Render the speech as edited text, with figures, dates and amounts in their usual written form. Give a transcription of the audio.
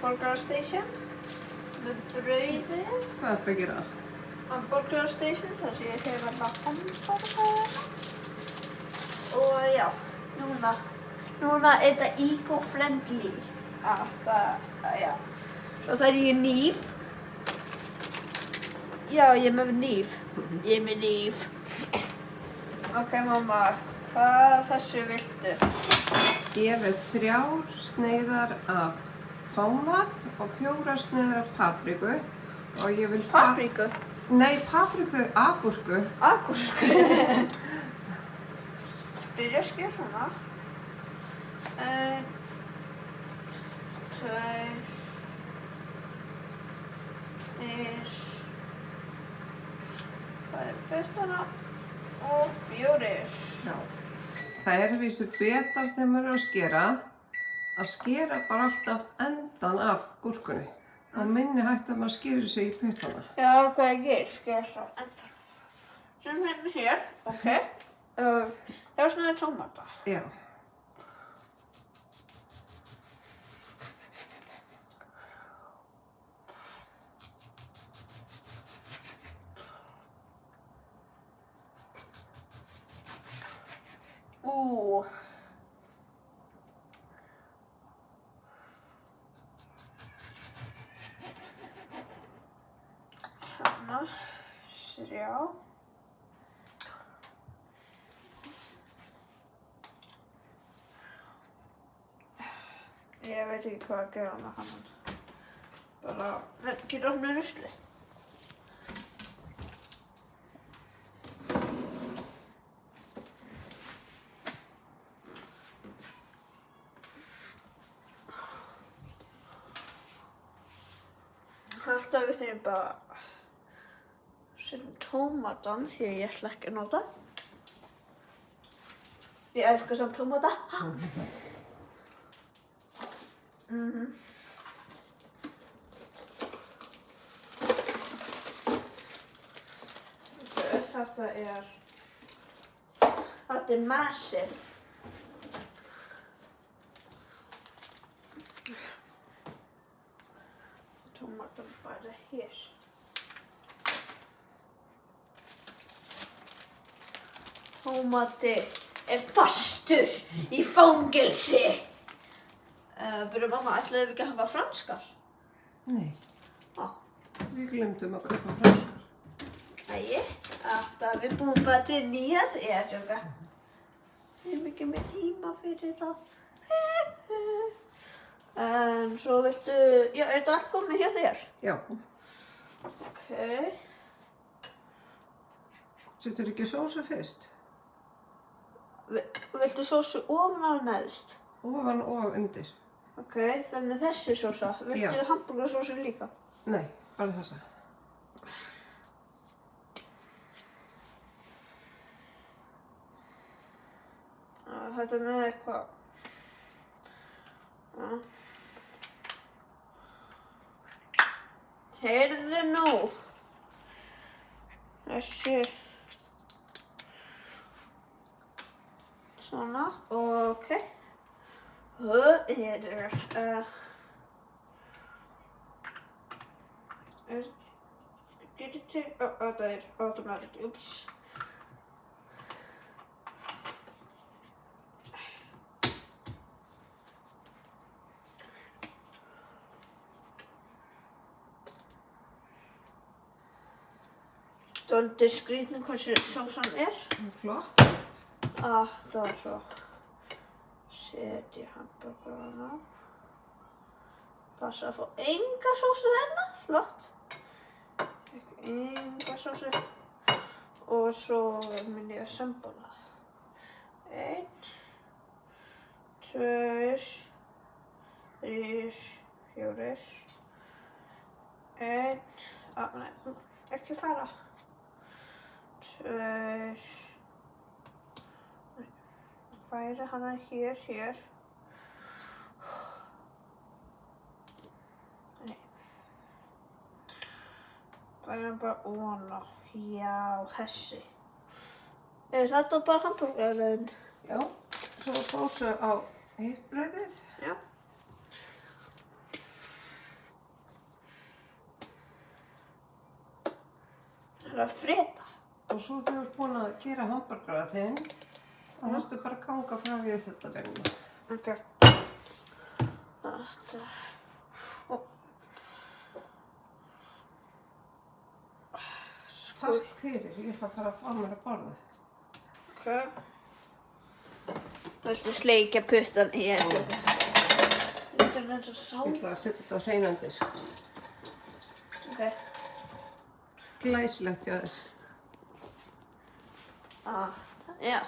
hamburgerstation með brauði. Hvað ertu að gera? Hamburgerstation, þar sem ég hef hamburgerina. Og já, núna er þetta eco-friendly. Já. Svo það ég hníf. Já, ég er með hníf. Ok, mamma, hvað af þessu viltu? Ég vil 3 sneiðar af tómat og 4 sneiðar af papriku. Og ég vil... Papriku? Nei, papriku, agúrku. Agúrku? Byrja að skera svona. 1, 2, 3, það puttana og 4. Já. Það vísu betra þegar maður að skera bara alltaf endan af gúrkunni. Þá minni hægt að maður skerir sig í puttana. Já, hvað ég skera það endan. Sem hérna hér, ok. Já, svona tómata. Já. Hanna, 3. Ég veit ekki hvað að gera með hann. Bara, getur opnað rusli. Alltaf við þeim bara setjum tómatan því að ég ætla ekki að nota. Ég elska samt tómata. Þetta er massive. Tómatan bara hér. Tómati er fastur í fangelsi. Byrju mamma, ætlaðu við ekki að hafa franskar? Nei. Já. Við glemdum að kaupa franskar. Æi, við búum bara til nýjar. Ég er tjóka. Við erum ekki með tíma fyrir það. En svo viltu... Já, er þetta allt komið hjá þér? Já. Ok. Setur ekki sósu fyrst? Viltu sósu ofan á neðst? Ofan og undir. Ok, þannig þessi sósa. Viltu hamburgersósu líka? Nei, bara þessa. Þetta er með eitthvað. Heyrðu nú. Þessi. Svona, ok. Getur til, þetta er automatic, ups. Dálítið skrýtnu hversu sósan er. Flott. Það var svo. Setja hamburgerana. Passa að fá enga sósu hérna. Flott. Enga sósu. Og svo minn ég að sambóla. 1, 2, 3, 4. 1, nei, ekki fara. 2. Færa hana hér. Nei. Færa bara ofan á. Já, þessi. Er þetta bara hamburgerinn? Já. Svo sósu á hitt brauðið. Já. Bara að frita. Og svo þegar þú ert búin að gera hamborgara þinn, þá þarftu bara að ganga frá í þetta verðina. Ok. Þetta. Takk fyrir, ég ætla að fara að fá mér að borða. Ok. Viltu sleikja puttan í þetta? Þetta er eins og sál. Ég ætla að setja þetta á hreinandi, sko. Ok. Glæsilegt hjá þér. Já.